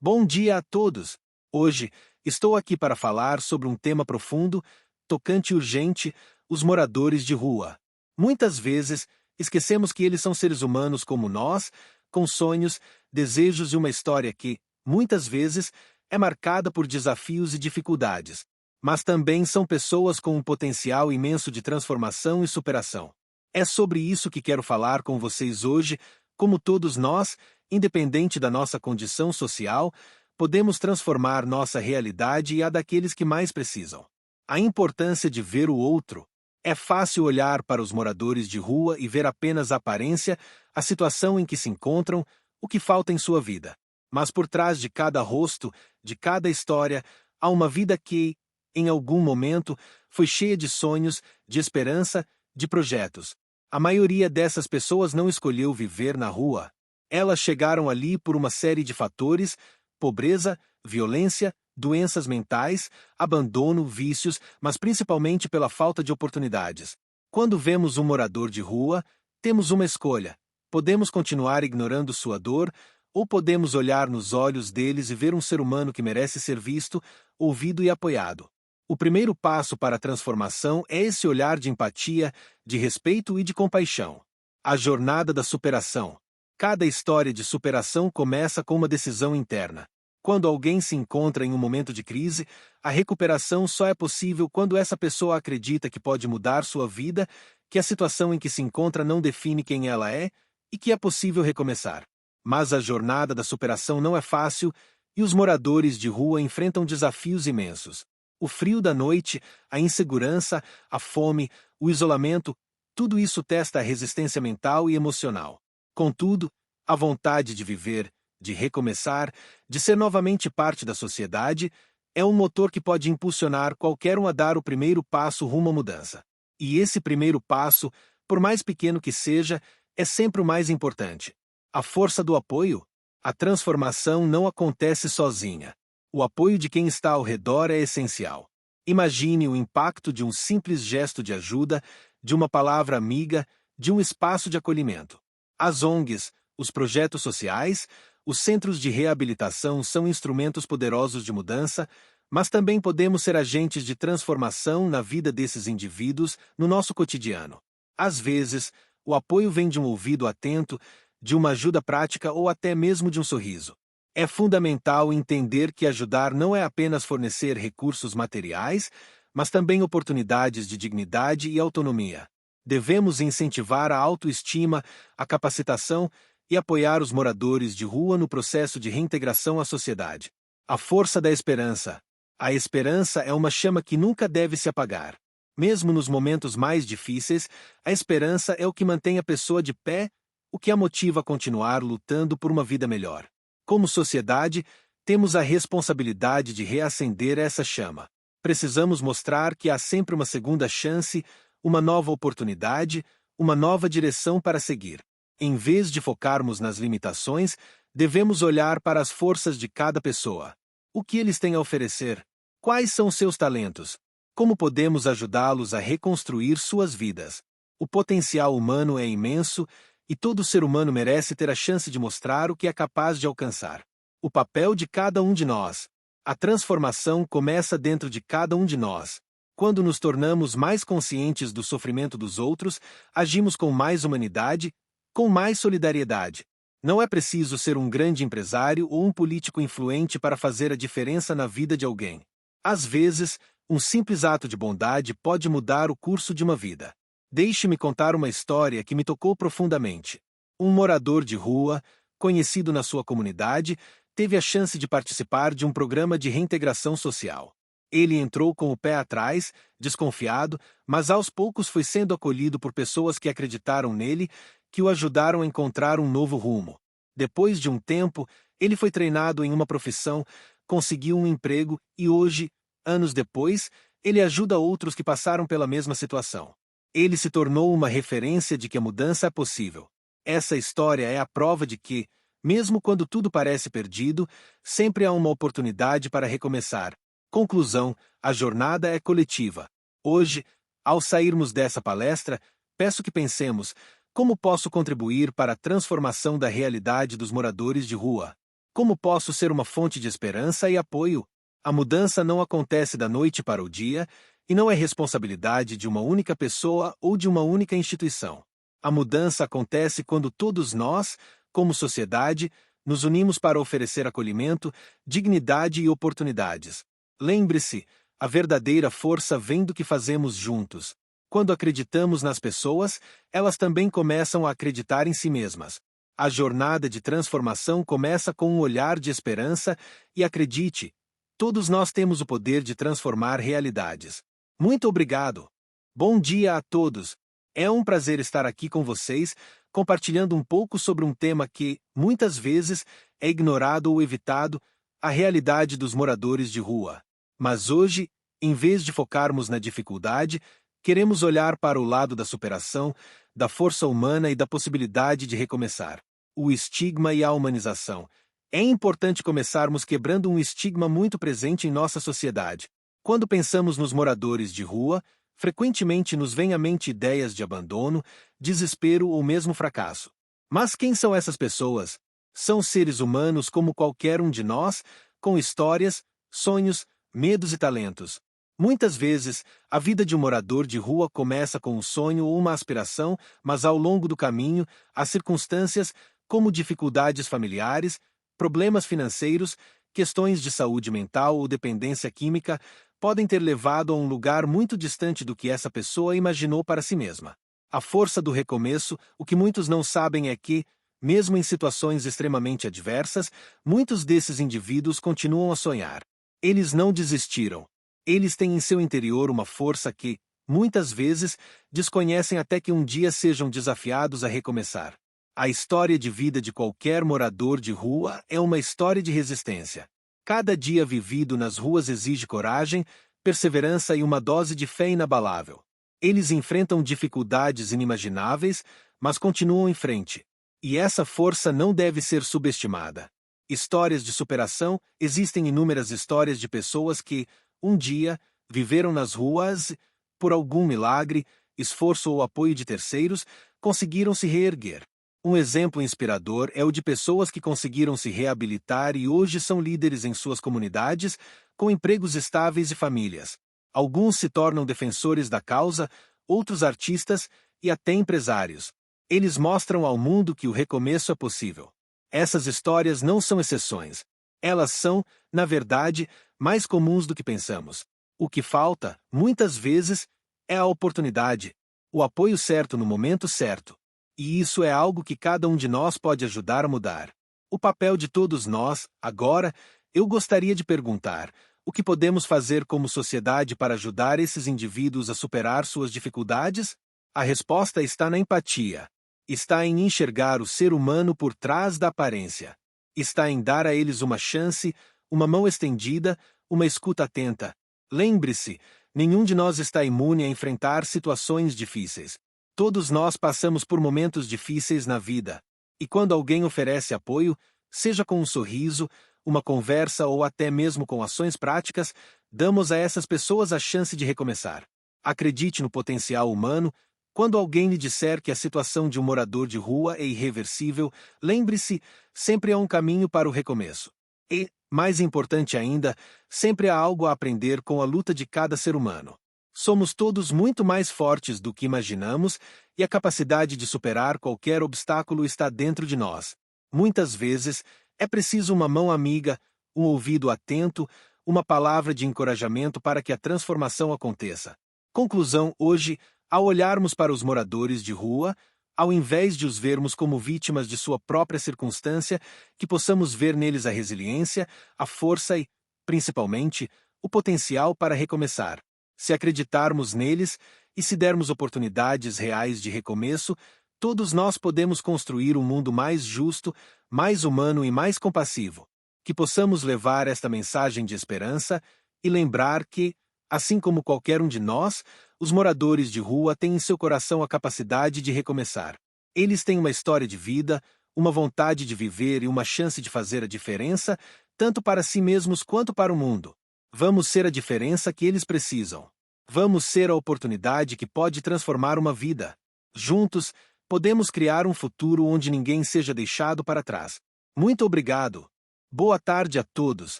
Bom dia a todos! Hoje, estou aqui para falar sobre um tema profundo, tocante e urgente: os moradores de rua. Muitas vezes, esquecemos que eles são seres humanos como nós, com sonhos, desejos e uma história que, muitas vezes, é marcada por desafios e dificuldades. Mas também são pessoas com um potencial imenso de transformação e superação. É sobre isso que quero falar com vocês hoje. Como todos nós, independente da nossa condição social, podemos transformar nossa realidade e a daqueles que mais precisam. A importância de ver o outro. É fácil olhar para os moradores de rua e ver apenas a aparência, a situação em que se encontram, o que falta em sua vida. Mas por trás de cada rosto, de cada história, há uma vida que, em algum momento, foi cheia de sonhos, de esperança, de projetos. A maioria dessas pessoas não escolheu viver na rua. Elas chegaram ali por uma série de fatores: pobreza, violência, doenças mentais, abandono, vícios, mas principalmente pela falta de oportunidades. Quando vemos um morador de rua, temos uma escolha. Podemos continuar ignorando sua dor, ou podemos olhar nos olhos deles e ver um ser humano que merece ser visto, ouvido e apoiado. O primeiro passo para a transformação é esse olhar de empatia, de respeito e de compaixão. A jornada da superação. Cada história de superação começa com uma decisão interna. Quando alguém se encontra em um momento de crise, a recuperação só é possível quando essa pessoa acredita que pode mudar sua vida, que a situação em que se encontra não define quem ela é e que é possível recomeçar. Mas a jornada da superação não é fácil e os moradores de rua enfrentam desafios imensos. O frio da noite, a insegurança, a fome, o isolamento, tudo isso testa a resistência mental e emocional. Contudo, a vontade de viver, de recomeçar, de ser novamente parte da sociedade, é um motor que pode impulsionar qualquer um a dar o primeiro passo rumo à mudança. E esse primeiro passo, por mais pequeno que seja, é sempre o mais importante. A força do apoio. A transformação não acontece sozinha. O apoio de quem está ao redor é essencial. Imagine o impacto de um simples gesto de ajuda, de uma palavra amiga, de um espaço de acolhimento. As ONGs, os projetos sociais, os centros de reabilitação são instrumentos poderosos de mudança, mas também podemos ser agentes de transformação na vida desses indivíduos, no nosso cotidiano. Às vezes, o apoio vem de um ouvido atento, de uma ajuda prática ou até mesmo de um sorriso. É fundamental entender que ajudar não é apenas fornecer recursos materiais, mas também oportunidades de dignidade e autonomia. Devemos incentivar a autoestima, a capacitação e apoiar os moradores de rua no processo de reintegração à sociedade. A força da esperança. A esperança é uma chama que nunca deve se apagar. Mesmo nos momentos mais difíceis, a esperança é o que mantém a pessoa de pé, o que a motiva a continuar lutando por uma vida melhor. Como sociedade, temos a responsabilidade de reacender essa chama. Precisamos mostrar que há sempre uma segunda chance, uma nova oportunidade, uma nova direção para seguir. Em vez de focarmos nas limitações, devemos olhar para as forças de cada pessoa. O que eles têm a oferecer? Quais são seus talentos? Como podemos ajudá-los a reconstruir suas vidas? O potencial humano é imenso e todo ser humano merece ter a chance de mostrar o que é capaz de alcançar. O papel de cada um de nós. A transformação começa dentro de cada um de nós. Quando nos tornamos mais conscientes do sofrimento dos outros, agimos com mais humanidade, com mais solidariedade. Não é preciso ser um grande empresário ou um político influente para fazer a diferença na vida de alguém. Às vezes, um simples ato de bondade pode mudar o curso de uma vida. Deixe-me contar uma história que me tocou profundamente. Um morador de rua, conhecido na sua comunidade, teve a chance de participar de um programa de reintegração social. Ele entrou com o pé atrás, desconfiado, mas aos poucos foi sendo acolhido por pessoas que acreditaram nele, que o ajudaram a encontrar um novo rumo. Depois de um tempo, ele foi treinado em uma profissão, conseguiu um emprego e hoje, anos depois, ele ajuda outros que passaram pela mesma situação. Ele se tornou uma referência de que a mudança é possível. Essa história é a prova de que, mesmo quando tudo parece perdido, sempre há uma oportunidade para recomeçar. Conclusão: a jornada é coletiva. Hoje, ao sairmos dessa palestra, peço que pensemos: como posso contribuir para a transformação da realidade dos moradores de rua? Como posso ser uma fonte de esperança e apoio? A mudança não acontece da noite para o dia e não é responsabilidade de uma única pessoa ou de uma única instituição. A mudança acontece quando todos nós, como sociedade, nos unimos para oferecer acolhimento, dignidade e oportunidades. Lembre-se, a verdadeira força vem do que fazemos juntos. Quando acreditamos nas pessoas, elas também começam a acreditar em si mesmas. A jornada de transformação começa com um olhar de esperança e acredite, todos nós temos o poder de transformar realidades. Muito obrigado. Bom dia a todos. É um prazer estar aqui com vocês, compartilhando um pouco sobre um tema que, muitas vezes, é ignorado ou evitado, a realidade dos moradores de rua. Mas hoje, em vez de focarmos na dificuldade, queremos olhar para o lado da superação, da força humana e da possibilidade de recomeçar. O estigma e a humanização. É importante começarmos quebrando um estigma muito presente em nossa sociedade. Quando pensamos nos moradores de rua, frequentemente nos vêm à mente ideias de abandono, desespero ou mesmo fracasso. Mas quem são essas pessoas? São seres humanos como qualquer um de nós, com histórias, sonhos, medos e talentos. Muitas vezes, a vida de um morador de rua começa com um sonho ou uma aspiração, mas ao longo do caminho, as circunstâncias, como dificuldades familiares, problemas financeiros, questões de saúde mental ou dependência química, podem ter levado a um lugar muito distante do que essa pessoa imaginou para si mesma. A força do recomeço, o que muitos não sabem é que, mesmo em situações extremamente adversas, muitos desses indivíduos continuam a sonhar. Eles não desistiram. Eles têm em seu interior uma força que, muitas vezes, desconhecem até que um dia sejam desafiados a recomeçar. A história de vida de qualquer morador de rua é uma história de resistência. Cada dia vivido nas ruas exige coragem, perseverança e uma dose de fé inabalável. Eles enfrentam dificuldades inimagináveis, mas continuam em frente. E essa força não deve ser subestimada. Histórias de superação. Existem inúmeras histórias de pessoas que, um dia, viveram nas ruas, por algum milagre, esforço ou apoio de terceiros, conseguiram se reerguer. Um exemplo inspirador é o de pessoas que conseguiram se reabilitar e hoje são líderes em suas comunidades, com empregos estáveis e famílias. Alguns se tornam defensores da causa, outros artistas e até empresários. Eles mostram ao mundo que o recomeço é possível. Essas histórias não são exceções. Elas são, na verdade, mais comuns do que pensamos. O que falta, muitas vezes, é a oportunidade, o apoio certo no momento certo. E isso é algo que cada um de nós pode ajudar a mudar. O papel de todos nós, agora, eu gostaria de perguntar: o que podemos fazer como sociedade para ajudar esses indivíduos a superar suas dificuldades? A resposta está na empatia. Está em enxergar o ser humano por trás da aparência. Está em dar a eles uma chance, uma mão estendida, uma escuta atenta. Lembre-se, nenhum de nós está imune a enfrentar situações difíceis. Todos nós passamos por momentos difíceis na vida. E quando alguém oferece apoio, seja com um sorriso, uma conversa ou até mesmo com ações práticas, damos a essas pessoas a chance de recomeçar. Acredite no potencial humano. Quando alguém lhe disser que a situação de um morador de rua é irreversível, lembre-se, sempre há um caminho para o recomeço. E, mais importante ainda, sempre há algo a aprender com a luta de cada ser humano. Somos todos muito mais fortes do que imaginamos e a capacidade de superar qualquer obstáculo está dentro de nós. Muitas vezes, é preciso uma mão amiga, um ouvido atento, uma palavra de encorajamento para que a transformação aconteça. Conclusão: hoje, ao olharmos para os moradores de rua, ao invés de os vermos como vítimas de sua própria circunstância, que possamos ver neles a resiliência, a força e, principalmente, o potencial para recomeçar. Se acreditarmos neles e se dermos oportunidades reais de recomeço, todos nós podemos construir um mundo mais justo, mais humano e mais compassivo. Que possamos levar esta mensagem de esperança e lembrar que, assim como qualquer um de nós, os moradores de rua têm em seu coração a capacidade de recomeçar. Eles têm uma história de vida, uma vontade de viver e uma chance de fazer a diferença, tanto para si mesmos quanto para o mundo. Vamos ser a diferença que eles precisam. Vamos ser a oportunidade que pode transformar uma vida. Juntos, podemos criar um futuro onde ninguém seja deixado para trás. Muito obrigado. Boa tarde a todos.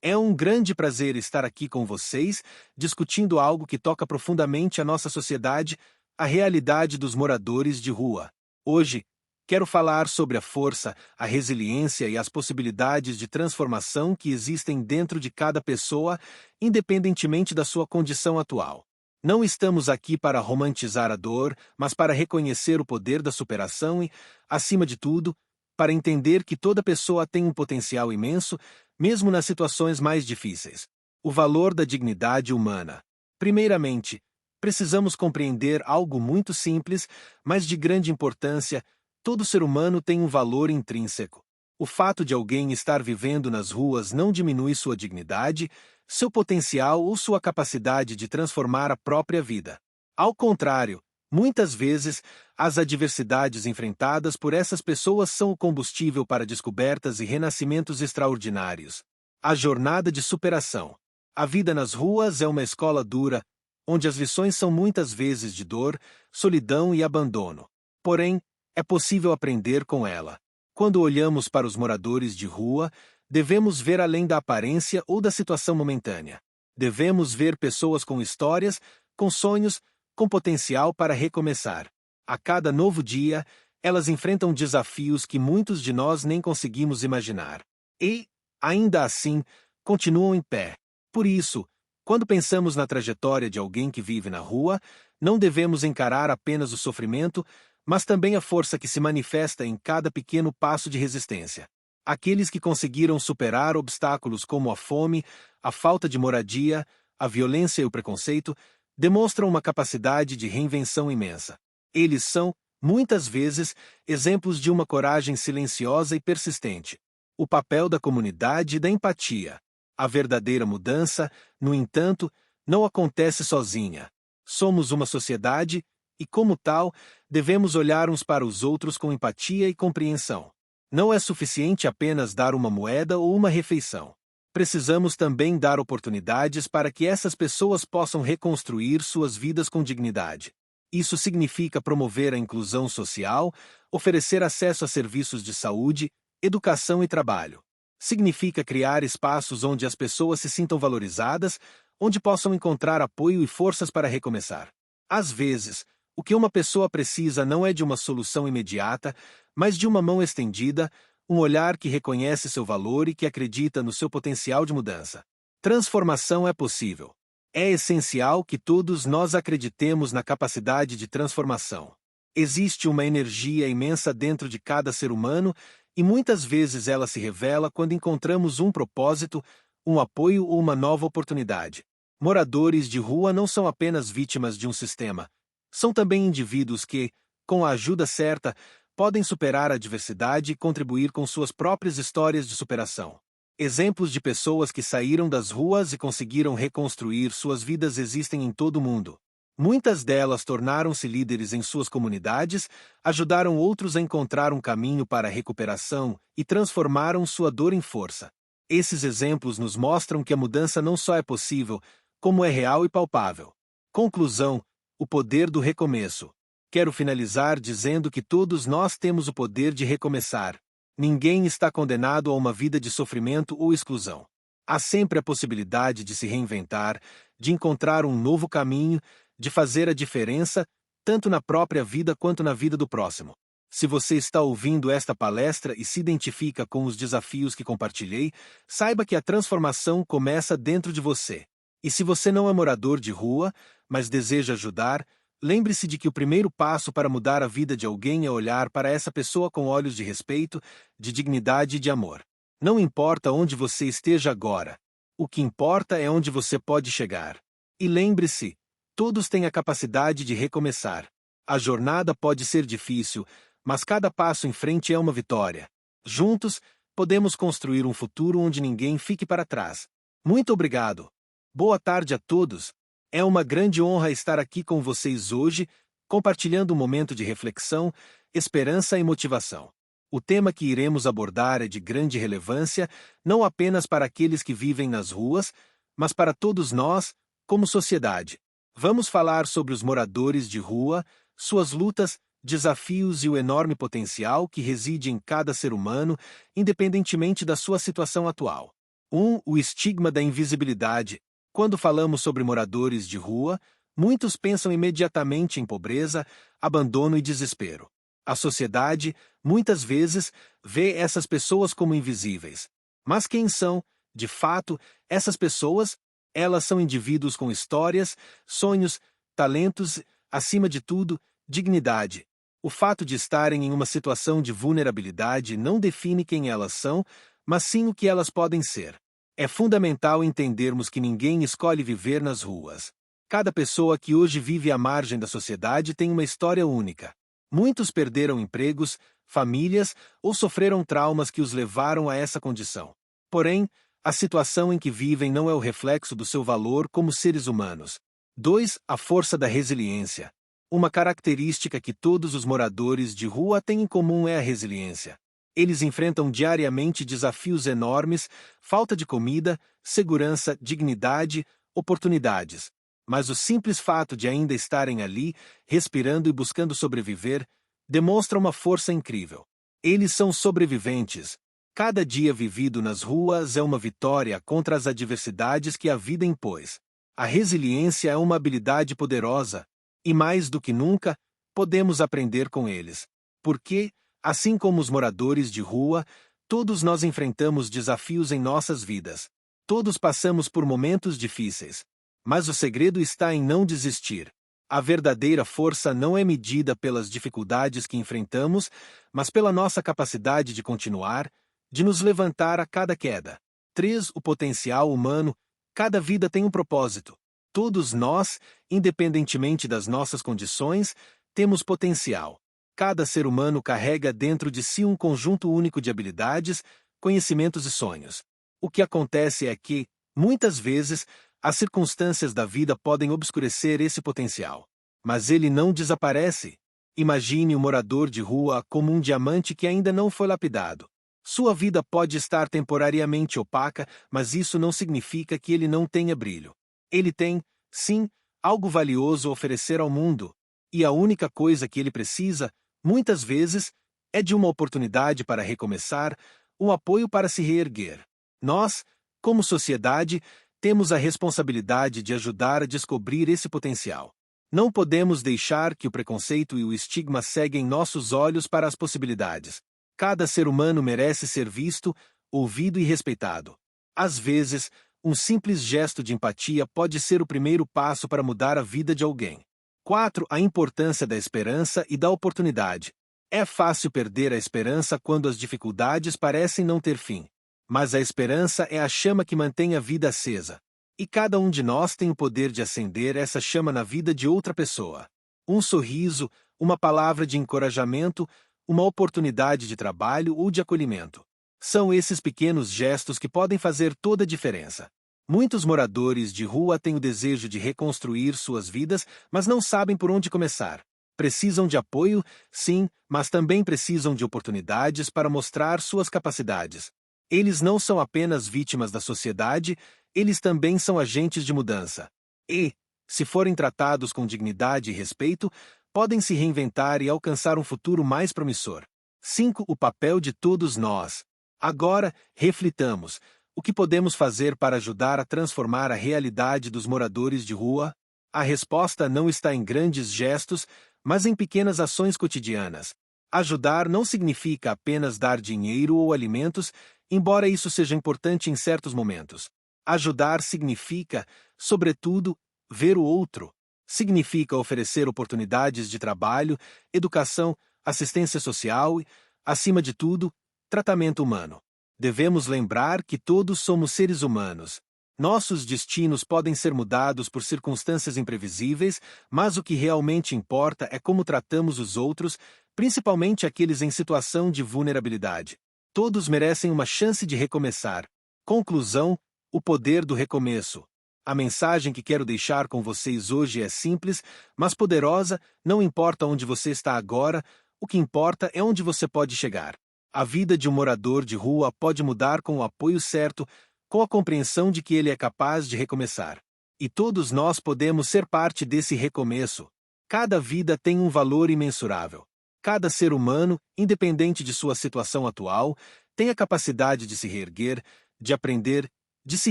É um grande prazer estar aqui com vocês, discutindo algo que toca profundamente a nossa sociedade, a realidade dos moradores de rua. Hoje, quero falar sobre a força, a resiliência e as possibilidades de transformação que existem dentro de cada pessoa, independentemente da sua condição atual. Não estamos aqui para romantizar a dor, mas para reconhecer o poder da superação e, acima de tudo, para entender que toda pessoa tem um potencial imenso, mesmo nas situações mais difíceis. O valor da dignidade humana. Primeiramente, precisamos compreender algo muito simples, mas de grande importância: todo ser humano tem um valor intrínseco. O fato de alguém estar vivendo nas ruas não diminui sua dignidade, seu potencial ou sua capacidade de transformar a própria vida. Ao contrário, muitas vezes, as adversidades enfrentadas por essas pessoas são o combustível para descobertas e renascimentos extraordinários. A jornada de superação. A vida nas ruas é uma escola dura, onde as lições são muitas vezes de dor, solidão e abandono. Porém, é possível aprender com ela. Quando olhamos para os moradores de rua, devemos ver além da aparência ou da situação momentânea. Devemos ver pessoas com histórias, com sonhos, com potencial para recomeçar. A cada novo dia, elas enfrentam desafios que muitos de nós nem conseguimos imaginar. E, ainda assim, continuam em pé. Por isso, quando pensamos na trajetória de alguém que vive na rua, não devemos encarar apenas o sofrimento, mas também a força que se manifesta em cada pequeno passo de resistência. Aqueles que conseguiram superar obstáculos como a fome, a falta de moradia, a violência e o preconceito, demonstram uma capacidade de reinvenção imensa. Eles são, muitas vezes, exemplos de uma coragem silenciosa e persistente. O papel da comunidade e da empatia. A verdadeira mudança, no entanto, não acontece sozinha. Somos uma sociedade e, como tal, devemos olhar uns para os outros com empatia e compreensão. Não é suficiente apenas dar uma moeda ou uma refeição. Precisamos também dar oportunidades para que essas pessoas possam reconstruir suas vidas com dignidade. Isso significa promover a inclusão social, oferecer acesso a serviços de saúde, educação e trabalho. Significa criar espaços onde as pessoas se sintam valorizadas, onde possam encontrar apoio e forças para recomeçar. Às vezes, o que uma pessoa precisa não é de uma solução imediata, mas de uma mão estendida, um olhar que reconhece seu valor e que acredita no seu potencial de mudança. Transformação é possível. É essencial que todos nós acreditemos na capacidade de transformação. Existe uma energia imensa dentro de cada ser humano e muitas vezes ela se revela quando encontramos um propósito, um apoio ou uma nova oportunidade. Moradores de rua não são apenas vítimas de um sistema. São também indivíduos que, com a ajuda certa, podem superar a adversidade e contribuir com suas próprias histórias de superação. Exemplos de pessoas que saíram das ruas e conseguiram reconstruir suas vidas existem em todo o mundo. Muitas delas tornaram-se líderes em suas comunidades, ajudaram outros a encontrar um caminho para a recuperação e transformaram sua dor em força. Esses exemplos nos mostram que a mudança não só é possível, como é real e palpável. Conclusão: o poder do recomeço. Quero finalizar dizendo que todos nós temos o poder de recomeçar. Ninguém está condenado a uma vida de sofrimento ou exclusão. Há sempre a possibilidade de se reinventar, de encontrar um novo caminho, de fazer a diferença, tanto na própria vida quanto na vida do próximo. Se você está ouvindo esta palestra e se identifica com os desafios que compartilhei, saiba que a transformação começa dentro de você. E se você não é morador de rua, mas deseja ajudar, lembre-se de que o primeiro passo para mudar a vida de alguém é olhar para essa pessoa com olhos de respeito, de dignidade e de amor. Não importa onde você esteja agora. O que importa é onde você pode chegar. E lembre-se, todos têm a capacidade de recomeçar. A jornada pode ser difícil, mas cada passo em frente é uma vitória. Juntos, podemos construir um futuro onde ninguém fique para trás. Muito obrigado. Boa tarde a todos. É uma grande honra estar aqui com vocês hoje, compartilhando um momento de reflexão, esperança e motivação. O tema que iremos abordar é de grande relevância, não apenas para aqueles que vivem nas ruas, mas para todos nós, como sociedade. Vamos falar sobre os moradores de rua, suas lutas, desafios e o enorme potencial que reside em cada ser humano, independentemente da sua situação atual. 1. O estigma da invisibilidade. Quando falamos sobre moradores de rua, muitos pensam imediatamente em pobreza, abandono e desespero. A sociedade, muitas vezes, vê essas pessoas como invisíveis. Mas quem são, de fato, essas pessoas? Elas são indivíduos com histórias, sonhos, talentos, acima de tudo, dignidade. O fato de estarem em uma situação de vulnerabilidade não define quem elas são, mas sim o que elas podem ser. É fundamental entendermos que ninguém escolhe viver nas ruas. Cada pessoa que hoje vive à margem da sociedade tem uma história única. Muitos perderam empregos, famílias ou sofreram traumas que os levaram a essa condição. Porém, a situação em que vivem não é o reflexo do seu valor como seres humanos. 2. A força da resiliência. Uma característica que todos os moradores de rua têm em comum é a resiliência. Eles enfrentam diariamente desafios enormes, falta de comida, segurança, dignidade, oportunidades. Mas o simples fato de ainda estarem ali, respirando e buscando sobreviver, demonstra uma força incrível. Eles são sobreviventes. Cada dia vivido nas ruas é uma vitória contra as adversidades que a vida impôs. A resiliência é uma habilidade poderosa, e mais do que nunca, podemos aprender com eles. Porque, assim como os moradores de rua, todos nós enfrentamos desafios em nossas vidas. Todos passamos por momentos difíceis. Mas o segredo está em não desistir. A verdadeira força não é medida pelas dificuldades que enfrentamos, mas pela nossa capacidade de continuar, de nos levantar a cada queda. 3. O potencial humano. Cada vida tem um propósito. Todos nós, independentemente das nossas condições, temos potencial. Cada ser humano carrega dentro de si um conjunto único de habilidades, conhecimentos e sonhos. O que acontece é que, muitas vezes, as circunstâncias da vida podem obscurecer esse potencial. Mas ele não desaparece. Imagine o morador de rua como um diamante que ainda não foi lapidado. Sua vida pode estar temporariamente opaca, mas isso não significa que ele não tenha brilho. Ele tem, sim, algo valioso a oferecer ao mundo. E a única coisa que ele precisa, muitas vezes, é de uma oportunidade para recomeçar, um apoio para se reerguer. Nós, como sociedade, temos a responsabilidade de ajudar a descobrir esse potencial. Não podemos deixar que o preconceito e o estigma ceguem nossos olhos para as possibilidades. Cada ser humano merece ser visto, ouvido e respeitado. Às vezes, um simples gesto de empatia pode ser o primeiro passo para mudar a vida de alguém. 4. A importância da esperança e da oportunidade. É fácil perder a esperança quando as dificuldades parecem não ter fim. Mas a esperança é a chama que mantém a vida acesa. E cada um de nós tem o poder de acender essa chama na vida de outra pessoa. Um sorriso, uma palavra de encorajamento, uma oportunidade de trabalho ou de acolhimento. São esses pequenos gestos que podem fazer toda a diferença. Muitos moradores de rua têm o desejo de reconstruir suas vidas, mas não sabem por onde começar. Precisam de apoio, sim, mas também precisam de oportunidades para mostrar suas capacidades. Eles não são apenas vítimas da sociedade, eles também são agentes de mudança. E, se forem tratados com dignidade e respeito, podem se reinventar e alcançar um futuro mais promissor. 5. O papel de todos nós. Agora, reflitamos. O que podemos fazer para ajudar a transformar a realidade dos moradores de rua? A resposta não está em grandes gestos, mas em pequenas ações cotidianas. Ajudar não significa apenas dar dinheiro ou alimentos, embora isso seja importante em certos momentos. Ajudar significa, sobretudo, ver o outro. Significa oferecer oportunidades de trabalho, educação, assistência social e, acima de tudo, tratamento humano. Devemos lembrar que todos somos seres humanos. Nossos destinos podem ser mudados por circunstâncias imprevisíveis, mas o que realmente importa é como tratamos os outros, principalmente aqueles em situação de vulnerabilidade. Todos merecem uma chance de recomeçar. Conclusão: o poder do recomeço. A mensagem que quero deixar com vocês hoje é simples, mas poderosa. Não importa onde você está agora, o que importa é onde você pode chegar. A vida de um morador de rua pode mudar com o apoio certo, com a compreensão de que ele é capaz de recomeçar. E todos nós podemos ser parte desse recomeço. Cada vida tem um valor imensurável. Cada ser humano, independente de sua situação atual, tem a capacidade de se reerguer, de aprender, de se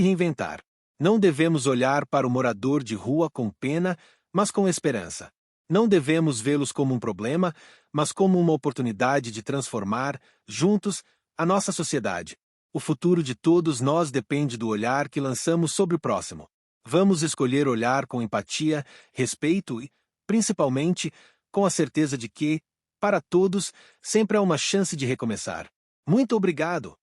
reinventar. Não devemos olhar para o morador de rua com pena, mas com esperança. Não devemos vê-los como um problema, mas como uma oportunidade de transformar, juntos, a nossa sociedade. O futuro de todos nós depende do olhar que lançamos sobre o próximo. Vamos escolher olhar com empatia, respeito e, principalmente, com a certeza de que, para todos, sempre há uma chance de recomeçar. Muito obrigado!